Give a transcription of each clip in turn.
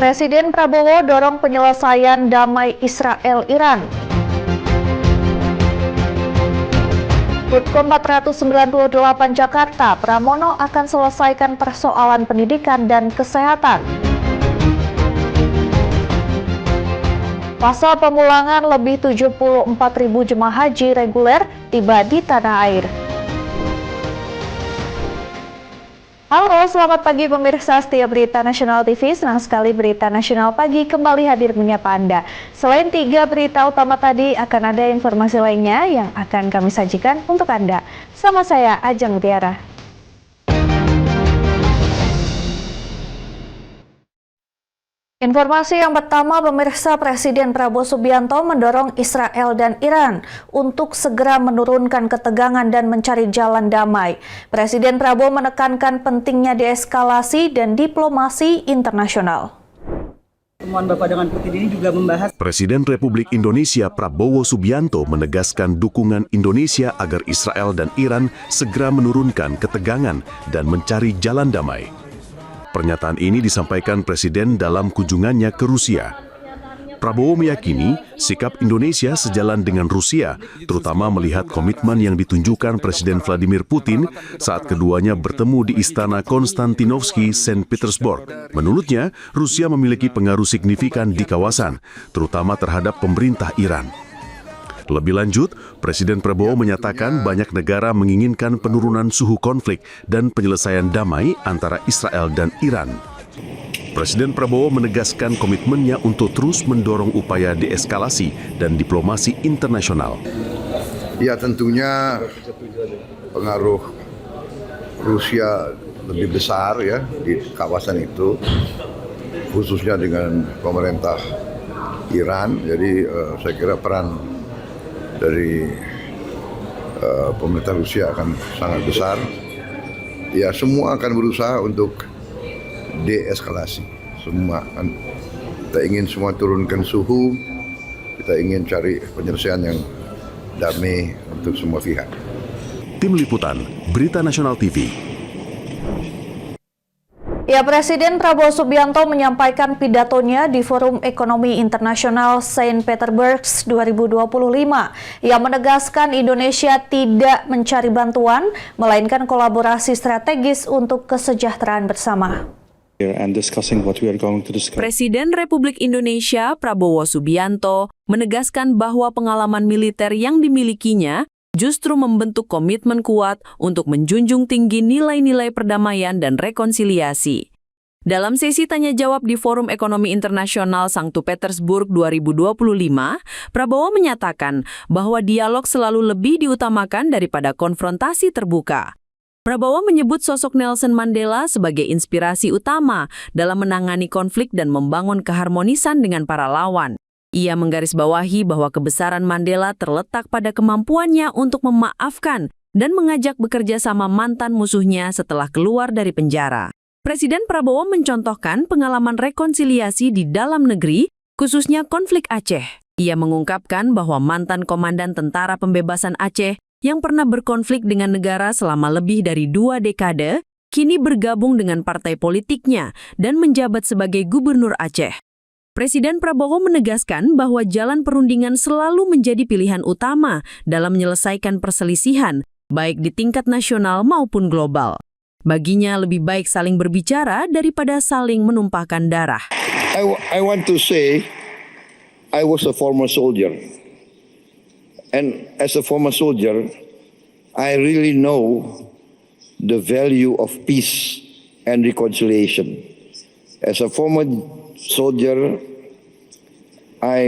Presiden Prabowo dorong penyelesaian damai Israel-Iran. Hutkom 498 Jakarta, Pramono akan selesaikan persoalan pendidikan dan kesehatan. Masa pemulangan lebih 74.000 jemaah haji reguler tiba di tanah air. Halo, selamat pagi pemirsa setia Berita Nasional TV. Senang sekali Berita Nasional Pagi kembali hadir menyapa Anda. Selain 3 berita utama tadi, akan ada informasi lainnya yang akan kami sajikan untuk Anda. Sama saya, Ajeng Tiara. Informasi yang pertama, pemirsa, Presiden Prabowo Subianto mendorong Israel dan Iran untuk segera menurunkan ketegangan dan mencari jalan damai. Presiden Prabowo menekankan pentingnya deeskalasi dan diplomasi internasional. Pertemuan Bapak dengan Putin ini juga membahas. Presiden Republik Indonesia Prabowo Subianto menegaskan dukungan Indonesia agar Israel dan Iran segera menurunkan ketegangan dan mencari jalan damai. Pernyataan ini disampaikan Presiden dalam kunjungannya ke Rusia. Prabowo meyakini sikap Indonesia sejalan dengan Rusia, terutama melihat komitmen yang ditunjukkan Presiden Vladimir Putin saat keduanya bertemu di Istana Konstantinovsky, St. Petersburg. Menurutnya, Rusia memiliki pengaruh signifikan di kawasan, terutama terhadap pemerintah Iran. Lebih lanjut, Presiden Prabowo menyatakan banyak negara menginginkan penurunan suhu konflik dan penyelesaian damai antara Israel dan Iran. Presiden Prabowo menegaskan komitmennya untuk terus mendorong upaya deeskalasi dan diplomasi internasional. Ya, tentunya pengaruh Rusia lebih besar ya di kawasan itu, khususnya dengan pemerintah Iran. Jadi saya kira peran dari pemerintah Rusia akan sangat besar. Ya, semua akan berusaha untuk deeskalasi. Semua kan kita ingin semua turunkan suhu, kita ingin cari penyelesaian yang damai untuk semua pihak. Tim Liputan, Berita Nasional TV. Ya, Presiden Prabowo Subianto menyampaikan pidatonya di Forum Ekonomi Internasional Saint Petersburg 2025 yang menegaskan Indonesia tidak mencari bantuan, melainkan kolaborasi strategis untuk kesejahteraan bersama. Presiden Republik Indonesia Prabowo Subianto menegaskan bahwa pengalaman militer yang dimilikinya justru membentuk komitmen kuat untuk menjunjung tinggi nilai-nilai perdamaian dan rekonsiliasi. Dalam sesi tanya-jawab di Forum Ekonomi Internasional St. Petersburg 2025, Prabowo menyatakan bahwa dialog selalu lebih diutamakan daripada konfrontasi terbuka. Prabowo menyebut sosok Nelson Mandela sebagai inspirasi utama dalam menangani konflik dan membangun keharmonisan dengan para lawan. Ia menggarisbawahi bahwa kebesaran Mandela terletak pada kemampuannya untuk memaafkan dan mengajak bekerja sama mantan musuhnya setelah keluar dari penjara. Presiden Prabowo mencontohkan pengalaman rekonsiliasi di dalam negeri, khususnya konflik Aceh. Ia mengungkapkan bahwa mantan komandan Tentara Pembebasan Aceh yang pernah berkonflik dengan negara selama lebih dari 2 dekade, kini bergabung dengan partai politiknya dan menjabat sebagai Gubernur Aceh. Presiden Prabowo menegaskan bahwa jalan perundingan selalu menjadi pilihan utama dalam menyelesaikan perselisihan, baik di tingkat nasional maupun global. Baginya lebih baik saling berbicara daripada saling menumpahkan darah. I want to say I was a former soldier. And as a former soldier, I really know the value of peace and reconciliation. As a former soldier, I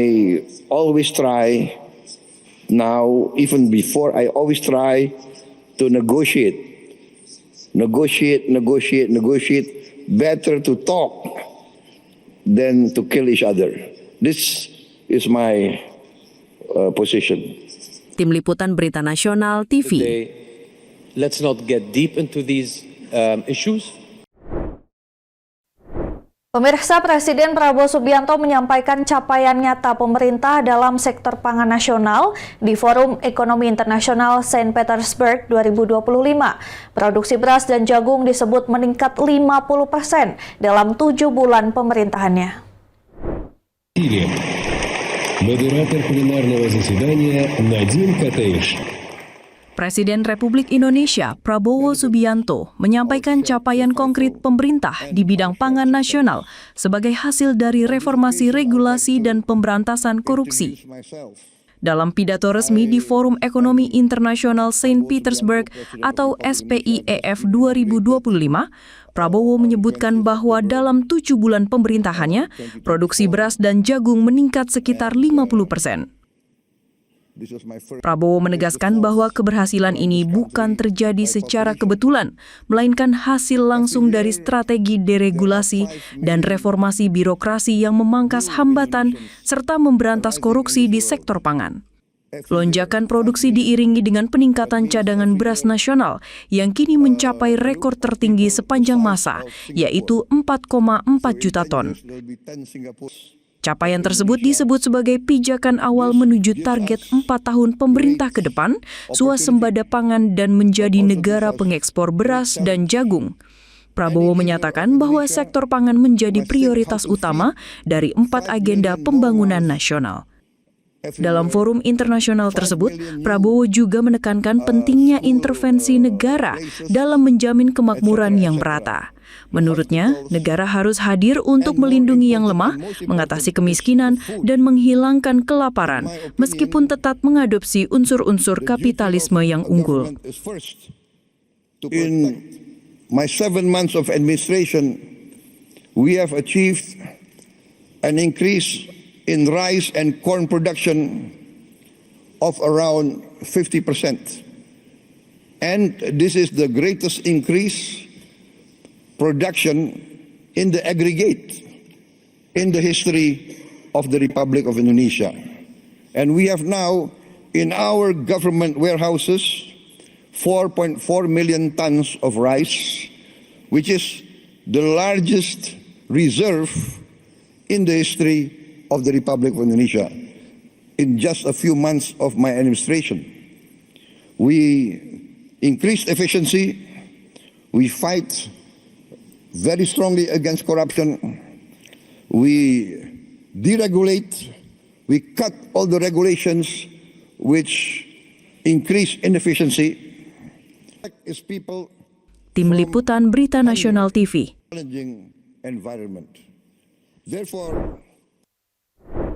always try, now even before, I always try to negotiate. Better to talk than to kill each other. This is my position. Tim Liputan Berita Nasional TV. Today, let's not get deep into these issues. Pemirsa, Presiden Prabowo Subianto menyampaikan capaian nyata pemerintah dalam sektor pangan nasional di Forum Ekonomi Internasional Saint Petersburg 2025. Produksi beras dan jagung disebut meningkat 50% dalam 7 bulan pemerintahannya. Модератор пленарного заседания Надим Катаиш. Presiden Republik Indonesia Prabowo Subianto menyampaikan capaian konkret pemerintah di bidang pangan nasional sebagai hasil dari reformasi regulasi dan pemberantasan korupsi. Dalam pidato resmi di Forum Ekonomi Internasional Saint Petersburg atau SPIEF 2025, Prabowo menyebutkan bahwa dalam 7 bulan pemerintahannya, produksi beras dan jagung meningkat sekitar 50%. Prabowo menegaskan bahwa keberhasilan ini bukan terjadi secara kebetulan, melainkan hasil langsung dari strategi deregulasi dan reformasi birokrasi yang memangkas hambatan serta memberantas korupsi di sektor pangan. Lonjakan produksi diiringi dengan peningkatan cadangan beras nasional yang kini mencapai rekor tertinggi sepanjang masa, yaitu 4,4 juta ton. Capaian tersebut disebut sebagai pijakan awal menuju target 4 tahun pemerintah ke depan, swasembada pangan dan menjadi negara pengekspor beras dan jagung. Prabowo menyatakan bahwa sektor pangan menjadi prioritas utama dari 4 agenda pembangunan nasional. Dalam forum internasional tersebut, Prabowo juga menekankan pentingnya intervensi negara dalam menjamin kemakmuran yang merata. Menurutnya, negara harus hadir untuk melindungi yang lemah, mengatasi kemiskinan, dan menghilangkan kelaparan, meskipun tetap mengadopsi unsur-unsur kapitalisme yang unggul. In my 7 months of administration, we have achieved an increase in rice and corn production of around 50%. And this is the greatest increase production in the aggregate in the history of the Republic of Indonesia. And we have now in our government warehouses 4.4 million tons of rice, which is the largest reserve in the history of the Republic of Indonesia in just a few months of my administration. We increased efficiency, we fight very strongly against corruption, we deregulate, we cut all the regulations which increase inefficiency. Tim Liputan Berita Nasional TV.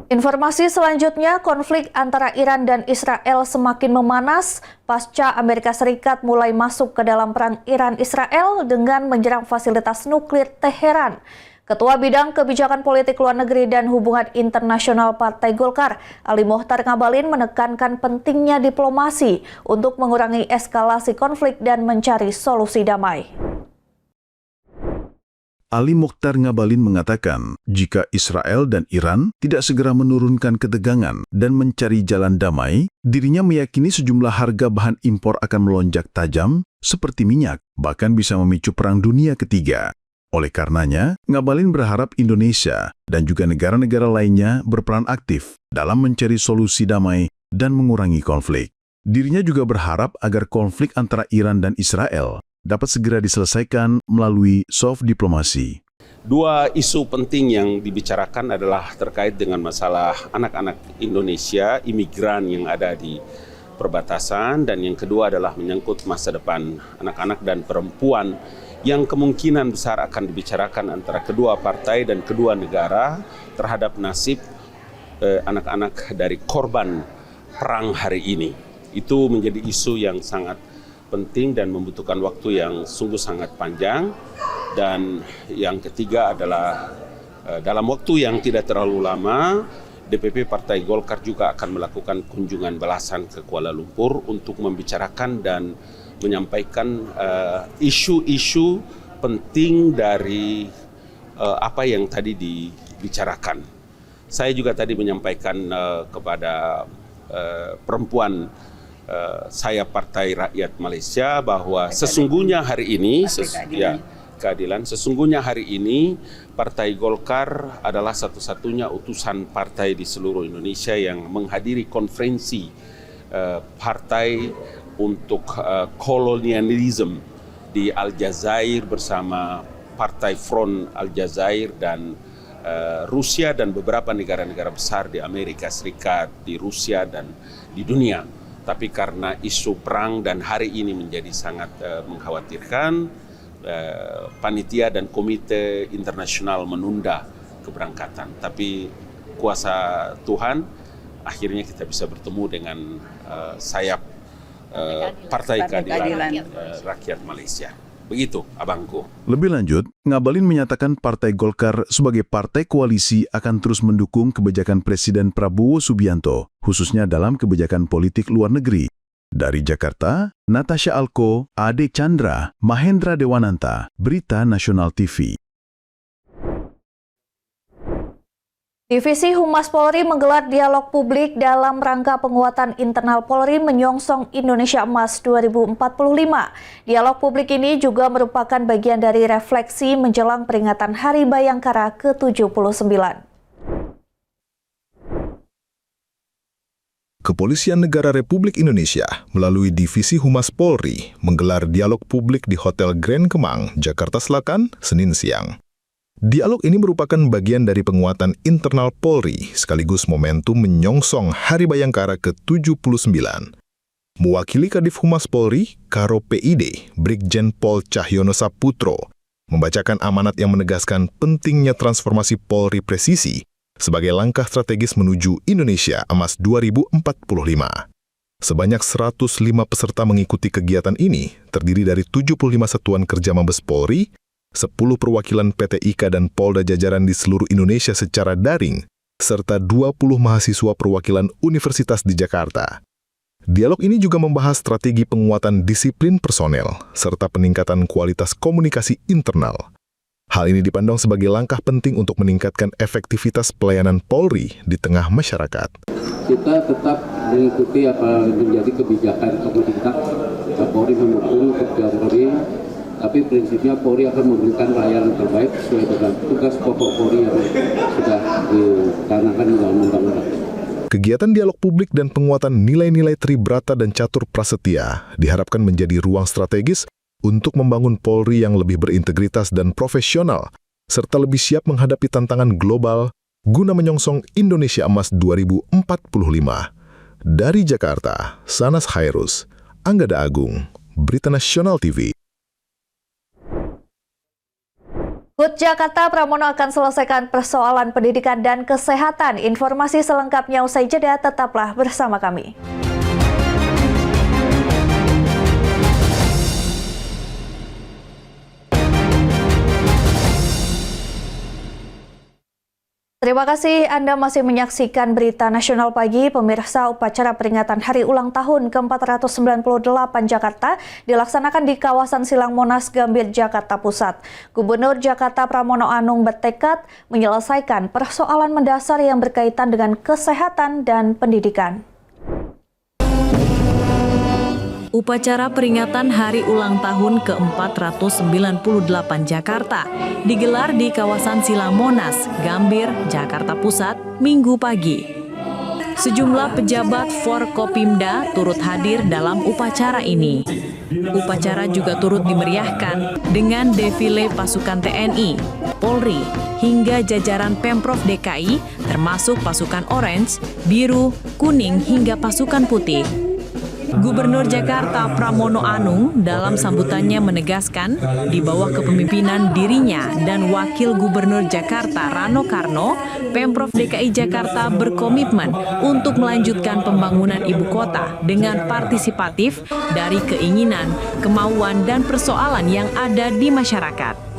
Informasi selanjutnya, konflik antara Iran dan Israel semakin memanas pasca Amerika Serikat mulai masuk ke dalam perang Iran-Israel dengan menyerang fasilitas nuklir Teheran. Ketua Bidang Kebijakan Politik Luar Negeri dan Hubungan Internasional Partai Golkar, Ali Mokhtar Ngabalin menekankan pentingnya diplomasi untuk mengurangi eskalasi konflik dan mencari solusi damai. Ali Mokhtar Ngabalin mengatakan, jika Israel dan Iran tidak segera menurunkan ketegangan dan mencari jalan damai, dirinya meyakini sejumlah harga bahan impor akan melonjak tajam, seperti minyak, bahkan bisa memicu Perang Dunia Ketiga. Oleh karenanya, Ngabalin berharap Indonesia dan juga negara-negara lainnya berperan aktif dalam mencari solusi damai dan mengurangi konflik. Dirinya juga berharap agar konflik antara Iran dan Israel dapat segera diselesaikan melalui soft diplomasi. Dua isu penting yang dibicarakan adalah terkait dengan masalah anak-anak Indonesia, imigran yang ada di perbatasan, dan yang kedua adalah menyangkut masa depan anak-anak dan perempuan yang kemungkinan besar akan dibicarakan antara kedua partai dan kedua negara terhadap nasib anak-anak dari korban perang hari ini. Itu menjadi isu yang sangat penting dan membutuhkan waktu yang sungguh sangat panjang. Dan yang ketiga adalah dalam waktu yang tidak terlalu lama, DPP Partai Golkar juga akan melakukan kunjungan balasan ke Kuala Lumpur untuk membicarakan dan menyampaikan isu-isu penting dari apa yang tadi dibicarakan. Saya juga tadi menyampaikan kepada perempuan saya Partai Rakyat Malaysia bahwa sesungguhnya hari ini keadilan. Sesungguhnya hari ini Partai Golkar adalah satu-satunya utusan partai di seluruh Indonesia yang menghadiri konferensi partai untuk kolonialisme di Aljazair bersama Partai Front Aljazair dan Rusia dan beberapa negara-negara besar di Amerika Serikat, di Rusia dan di dunia. Tapi karena isu perang dan hari ini menjadi sangat mengkhawatirkan, panitia dan komite internasional menunda keberangkatan. Tapi kuasa Tuhan, akhirnya kita bisa bertemu dengan sayap Partai Keadilan Rakyat Malaysia. Begitu, abangku. Lebih lanjut, Ngabalin menyatakan Partai Golkar sebagai partai koalisi akan terus mendukung kebijakan Presiden Prabowo Subianto, khususnya dalam kebijakan politik luar negeri. Dari Jakarta, Natasha Alko, Ade Chandra, Mahendra Dewananta, Berita Nasional TV. Divisi Humas Polri menggelar dialog publik dalam rangka penguatan internal Polri menyongsong Indonesia Emas 2045. Dialog publik ini juga merupakan bagian dari refleksi menjelang peringatan Hari Bayangkara ke-79. Kepolisian Negara Republik Indonesia melalui Divisi Humas Polri menggelar dialog publik di Hotel Grand Kemang, Jakarta Selatan, Senin siang. Dialog ini merupakan bagian dari penguatan internal Polri sekaligus momentum menyongsong Hari Bayangkara ke-79. Mewakili Kadif Humas Polri, Karo PID, Brigjen Pol Cahyono Saputro, membacakan amanat yang menegaskan pentingnya transformasi Polri presisi sebagai langkah strategis menuju Indonesia Emas 2045. Sebanyak 105 peserta mengikuti kegiatan ini, terdiri dari 75 satuan kerja Mabes Polri, 10 perwakilan PT IKA dan Polda jajaran di seluruh Indonesia secara daring, serta 20 mahasiswa perwakilan universitas di Jakarta. Dialog ini juga membahas strategi penguatan disiplin personel, serta peningkatan kualitas komunikasi internal. Hal ini dipandang sebagai langkah penting untuk meningkatkan efektivitas pelayanan Polri di tengah masyarakat. Kita tetap mengikuti apa menjadi kebijakan pemerintah. Polri mendukung kerja Polri, tapi prinsipnya Polri akan memberikan layanan terbaik sesuai dengan tugas pokok Polri yang sudah dicanangkan dalam undang-undang. Kegiatan dialog publik dan penguatan nilai-nilai Tribrata dan Catur Prasetya diharapkan menjadi ruang strategis untuk membangun Polri yang lebih berintegritas dan profesional, serta lebih siap menghadapi tantangan global guna menyongsong Indonesia Emas 2045. Dari Jakarta, Sanas Khairus, Anggada Agung, Berita Nasional TV. HUT Jakarta Pramono akan selesaikan persoalan pendidikan dan kesehatan. Informasi selengkapnya usai jeda, tetaplah bersama kami. Terima kasih Anda masih menyaksikan Berita Nasional Pagi. Pemirsa, upacara peringatan Hari Ulang Tahun ke-498 Jakarta dilaksanakan di kawasan Silang Monas, Gambir, Jakarta Pusat. Gubernur Jakarta Pramono Anung bertekad menyelesaikan persoalan mendasar yang berkaitan dengan kesehatan dan pendidikan. Upacara peringatan Hari Ulang Tahun ke-498 Jakarta digelar di kawasan Silang Monas, Gambir, Jakarta Pusat, Minggu pagi. Sejumlah pejabat Forkopimda turut hadir dalam upacara ini. Upacara juga turut dimeriahkan dengan defile pasukan TNI, Polri, hingga jajaran Pemprov DKI, termasuk pasukan Orange, Biru, Kuning, hingga pasukan Putih. Gubernur Jakarta Pramono Anung dalam sambutannya menegaskan di bawah kepemimpinan dirinya dan Wakil Gubernur Jakarta Rano Karno, Pemprov DKI Jakarta berkomitmen untuk melanjutkan pembangunan ibu kota dengan partisipatif dari keinginan, kemauan, dan persoalan yang ada di masyarakat.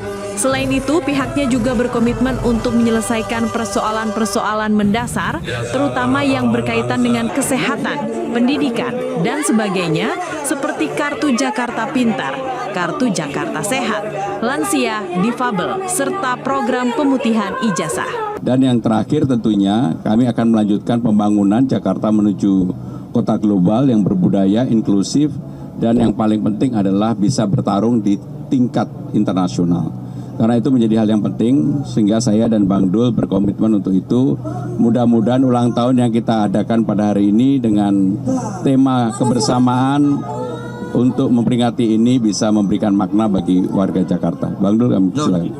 Selain itu, pihaknya juga berkomitmen untuk menyelesaikan persoalan-persoalan mendasar, terutama yang berkaitan dengan kesehatan, pendidikan, dan sebagainya, seperti Kartu Jakarta Pintar, Kartu Jakarta Sehat, lansia, difabel, serta program pemutihan ijazah. Dan yang terakhir tentunya kami akan melanjutkan pembangunan Jakarta menuju kota global yang berbudaya, inklusif, dan yang paling penting adalah bisa bertarung di tingkat internasional. Karena itu menjadi hal yang penting, sehingga saya dan Bang Dul berkomitmen untuk itu. Mudah-mudahan ulang tahun yang kita adakan pada hari ini dengan tema kebersamaan untuk memperingati ini bisa memberikan makna bagi warga Jakarta. Bang Dul, kami silakan.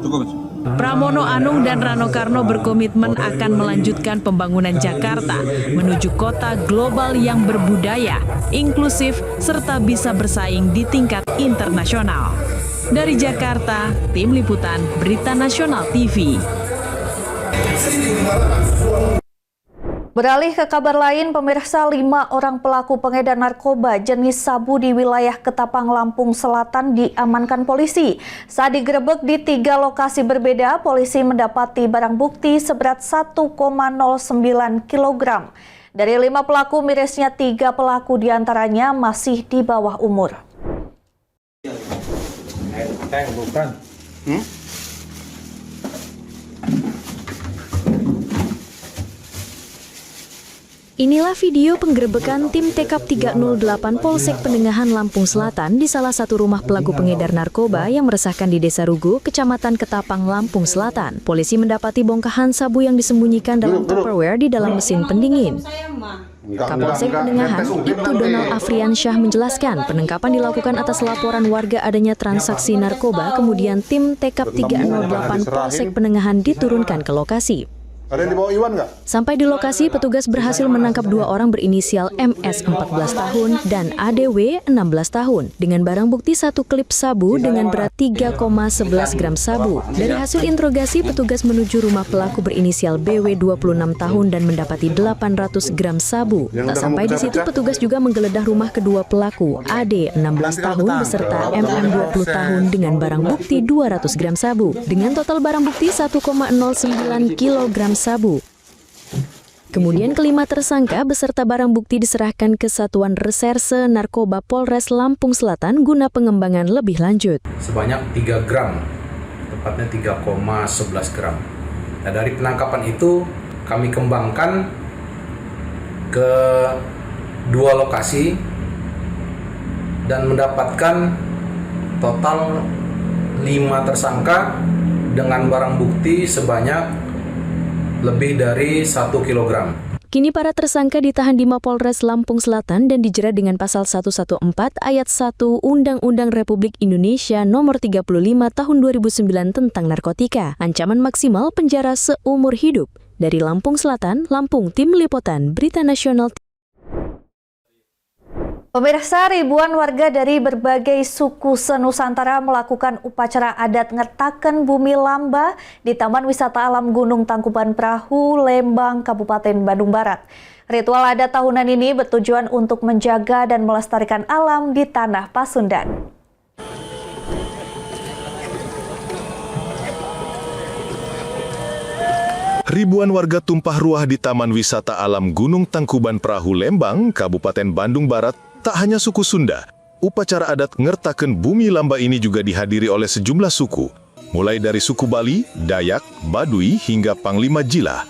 Pramono Anung dan Rano Karno berkomitmen akan melanjutkan pembangunan Jakarta menuju kota global yang berbudaya, inklusif, serta bisa bersaing di tingkat internasional. Dari Jakarta, Tim Liputan Berita Nasional TV. Beralih ke kabar lain, pemirsa, 5 orang pelaku pengedar narkoba jenis sabu di wilayah Ketapang, Lampung Selatan diamankan polisi. Saat digerebek di 3 lokasi berbeda, polisi mendapati barang bukti seberat 1,09 kg. Dari 5 pelaku, mirisnya 3 pelaku diantaranya masih di bawah umur. Inilah video penggerebekan tim TKP 308 Polsek Penengahan Lampung Selatan di salah satu rumah pelaku pengedar narkoba yang meresahkan di Desa Rugo, Kecamatan Ketapang, Lampung Selatan. Polisi mendapati bongkahan sabu yang disembunyikan dalam Tupperware di dalam mesin pendingin. Kapolsek Penengahan, Ibtu Donald Afriansyah menjelaskan penangkapan dilakukan atas laporan warga adanya transaksi narkoba, kemudian tim TKP 308 Polsek Penengahan diturunkan ke lokasi. Ada yang dibawa Iwan nggak? Sampai di lokasi, petugas berhasil menangkap 2 orang berinisial MS 14 tahun dan ADW 16 tahun dengan barang bukti 1 klip sabu dengan berat 3,11 gram sabu. Dari hasil interogasi, petugas menuju rumah pelaku berinisial BW 26 tahun dan mendapati 800 gram sabu. Tak sampai di situ, petugas juga menggeledah rumah kedua pelaku, AD 16 tahun beserta MM 20 tahun dengan barang bukti 200 gram sabu. Dengan total barang bukti 1,09 kg sabu. Kemudian kelima tersangka beserta barang bukti diserahkan ke Satuan Reserse Narkoba Polres Lampung Selatan guna pengembangan lebih lanjut. Sebanyak 3 gram, tepatnya 3,11 gram. Nah, dari penangkapan itu kami kembangkan ke 2 lokasi dan mendapatkan total 5 tersangka dengan barang bukti sebanyak lebih dari 1 kilogram. Kini para tersangka ditahan di Mapolres Lampung Selatan dan dijerat dengan pasal 114 ayat 1 Undang-Undang Republik Indonesia Nomor 35 Tahun 2009 tentang narkotika. Ancaman maksimal penjara seumur hidup. Dari Lampung Selatan, Lampung, Tim Liputan Berita Nasional. Pemirsa, ribuan warga dari berbagai suku senusantara melakukan upacara adat ngertaken bumi lamba di Taman Wisata Alam Gunung Tangkuban Perahu, Lembang, Kabupaten Bandung Barat. Ritual adat tahunan ini bertujuan untuk menjaga dan melestarikan alam di tanah Pasundan. Ribuan warga tumpah ruah di Taman Wisata Alam Gunung Tangkuban Perahu, Lembang, Kabupaten Bandung Barat. Tak hanya suku Sunda, upacara adat ngertaken bumi lamba ini juga dihadiri oleh sejumlah suku, mulai dari suku Bali, Dayak, Baduy, hingga Panglima Jila.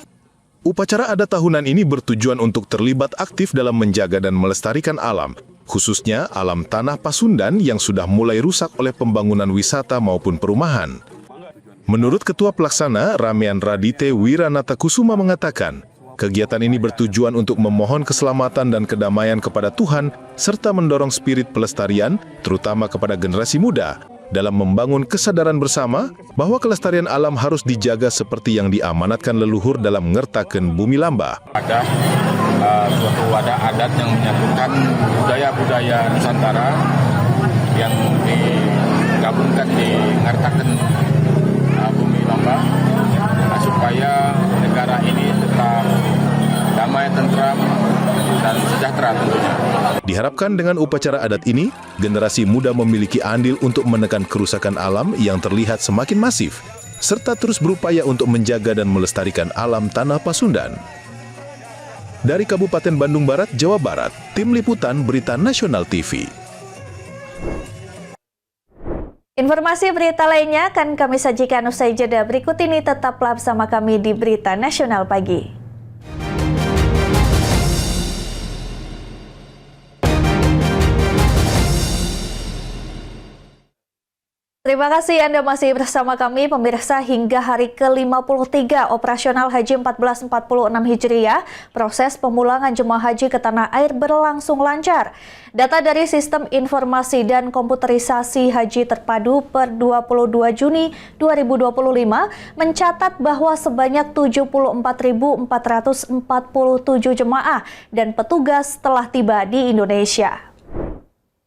Upacara adat tahunan ini bertujuan untuk terlibat aktif dalam menjaga dan melestarikan alam, khususnya alam tanah Pasundan yang sudah mulai rusak oleh pembangunan wisata maupun perumahan. Menurut Ketua Pelaksana, Ramian Radite Wiranata Kusuma mengatakan, kegiatan ini bertujuan untuk memohon keselamatan dan kedamaian kepada Tuhan, serta mendorong spirit pelestarian, terutama kepada generasi muda, dalam membangun kesadaran bersama bahwa kelestarian alam harus dijaga seperti yang diamanatkan leluhur dalam ngertaken bumi lamba. Ada suatu wadah adat yang menyatukan budaya-budaya Nusantara yang digabungkan di ngertaken bumi lamba, supaya negara ini tetap damai, tentram, dan sejahtera tentunya. Diharapkan dengan upacara adat ini, generasi muda memiliki andil untuk menekan kerusakan alam yang terlihat semakin masif, serta terus berupaya untuk menjaga dan melestarikan alam tanah Pasundan. Dari Kabupaten Bandung Barat, Jawa Barat, Tim Liputan Berita Nasional TV. Informasi berita lainnya akan kami sajikan usai jeda. Berikut ini tetaplah bersama kami di Berita Nasional Pagi. Terima kasih Anda masih bersama kami, pemirsa. Hingga hari ke-53 operasional Haji 1446 Hijriah, proses pemulangan jemaah haji ke tanah air berlangsung lancar. Data dari Sistem Informasi dan Komputerisasi Haji Terpadu per 22 Juni 2025 mencatat bahwa sebanyak 74.447 jemaah dan petugas telah tiba di Indonesia.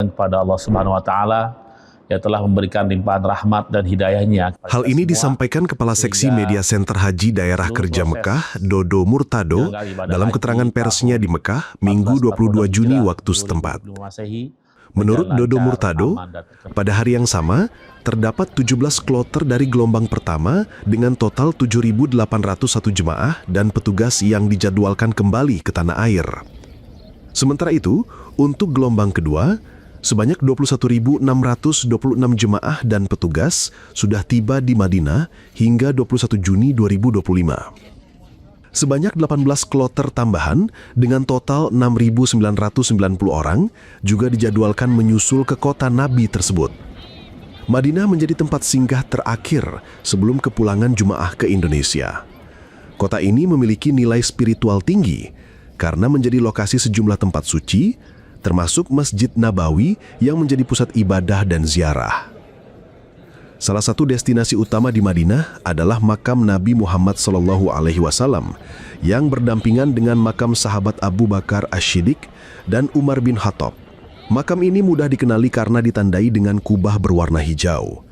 Kepada Allah Subhanahu wa taala yang telah memberikan limpahan rahmat dan hidayahnya. Hal ini disampaikan Kepala Seksi Media Center Haji Daerah Kerja Mekah, Dodo Murtado, dalam keterangan persnya di Mekah, Minggu 22 Juni waktu setempat. Menurut Dodo Murtado, pada hari yang sama, terdapat 17 kloter dari gelombang pertama dengan total 7.801 jemaah dan petugas yang dijadwalkan kembali ke tanah air. Sementara itu, untuk gelombang kedua, sebanyak 21.626 jemaah dan petugas sudah tiba di Madinah hingga 21 Juni 2025. Sebanyak 18 kloter tambahan dengan total 6.990 orang juga dijadwalkan menyusul ke kota Nabi tersebut. Madinah menjadi tempat singgah terakhir sebelum kepulangan jemaah ke Indonesia. Kota ini memiliki nilai spiritual tinggi karena menjadi lokasi sejumlah tempat suci, termasuk Masjid Nabawi yang menjadi pusat ibadah dan ziarah. Salah satu destinasi utama di Madinah adalah makam Nabi Muhammad SAW yang berdampingan dengan makam sahabat Abu Bakar Asy-Syiddiq dan Umar bin Khattab. Makam ini mudah dikenali karena ditandai dengan kubah berwarna hijau.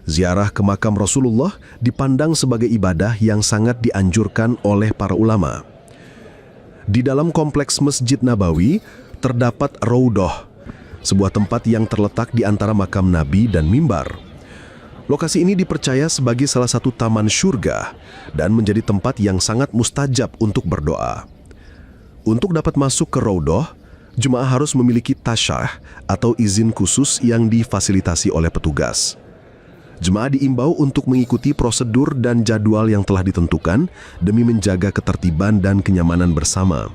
Ziarah ke makam Rasulullah dipandang sebagai ibadah yang sangat dianjurkan oleh para ulama. Di dalam kompleks Masjid Nabawi terdapat Raudhah, sebuah tempat yang terletak di antara makam Nabi dan mimbar. Lokasi ini dipercaya sebagai salah satu taman syurga dan menjadi tempat yang sangat mustajab untuk berdoa. Untuk dapat masuk ke Raudhah, jemaah harus memiliki tasyah atau izin khusus yang difasilitasi oleh petugas. Jemaah diimbau untuk mengikuti prosedur dan jadwal yang telah ditentukan demi menjaga ketertiban dan kenyamanan bersama.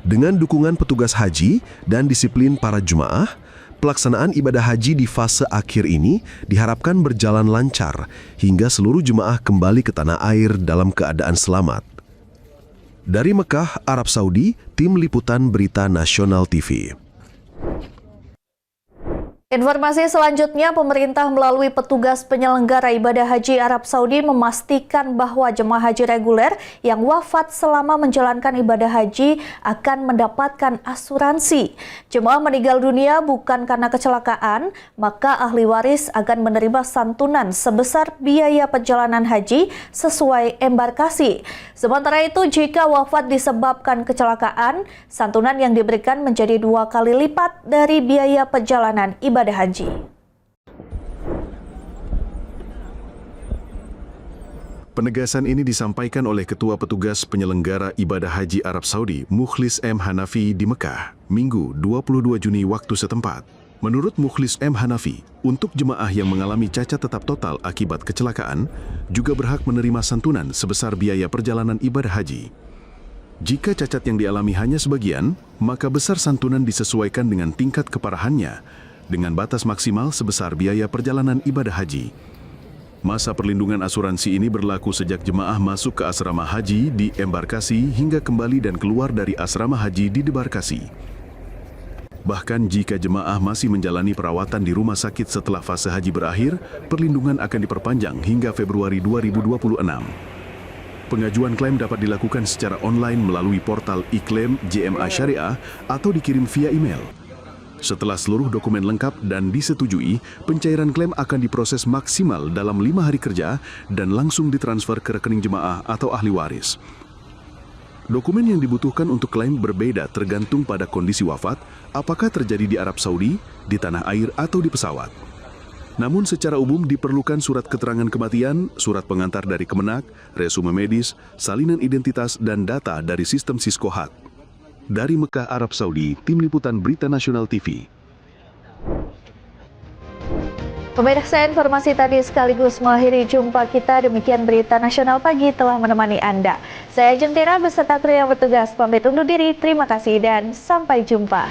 Dengan dukungan petugas haji dan disiplin para jemaah, pelaksanaan ibadah haji di fase akhir ini diharapkan berjalan lancar hingga seluruh jemaah kembali ke tanah air dalam keadaan selamat. Dari Mekah, Arab Saudi, Tim Liputan Berita Nasional TV. Informasi selanjutnya, pemerintah melalui petugas penyelenggara ibadah haji Arab Saudi memastikan bahwa jemaah haji reguler yang wafat selama menjalankan ibadah haji akan mendapatkan asuransi. Jemaah meninggal dunia bukan karena kecelakaan, maka ahli waris akan menerima santunan sebesar biaya perjalanan haji sesuai embarkasi. Sementara itu, jika wafat disebabkan kecelakaan, santunan yang diberikan menjadi 2 kali lipat dari biaya perjalanan ibadah haji. Penegasan ini disampaikan oleh Ketua Petugas Penyelenggara Ibadah Haji Arab Saudi, Mukhlis M. Hanafi di Mekah, Minggu 22 Juni waktu setempat. Menurut Mukhlis M. Hanafi, untuk jemaah yang mengalami cacat tetap total akibat kecelakaan, juga berhak menerima santunan sebesar biaya perjalanan ibadah haji. Jika cacat yang dialami hanya sebagian, maka besar santunan disesuaikan dengan tingkat keparahannya, dengan batas maksimal sebesar biaya perjalanan ibadah haji. Masa perlindungan asuransi ini berlaku sejak jemaah masuk ke asrama haji di embarkasi hingga kembali dan keluar dari asrama haji di debarkasi. Bahkan jika jemaah masih menjalani perawatan di rumah sakit setelah fase haji berakhir, perlindungan akan diperpanjang hingga Februari 2026. Pengajuan klaim dapat dilakukan secara online melalui portal e-klaim JMA Syariah atau dikirim via email. Setelah seluruh dokumen lengkap dan disetujui, pencairan klaim akan diproses maksimal dalam 5 hari kerja dan langsung ditransfer ke rekening jemaah atau ahli waris. Dokumen yang dibutuhkan untuk klaim berbeda tergantung pada kondisi wafat, apakah terjadi di Arab Saudi, di tanah air, atau di pesawat. Namun secara umum diperlukan surat keterangan kematian, surat pengantar dari Kemenak, resume medis, salinan identitas, dan data dari sistem Siskohat. Dari Mekah, Arab Saudi, Tim Liputan Berita Nasional TV. Pemirsa, informasi tadi sekaligus mengakhiri jumpa kita. Demikian Berita Nasional Pagi telah menemani Anda. Saya Jentira beserta kru yang bertugas pamit undur diri. Terima kasih dan sampai jumpa.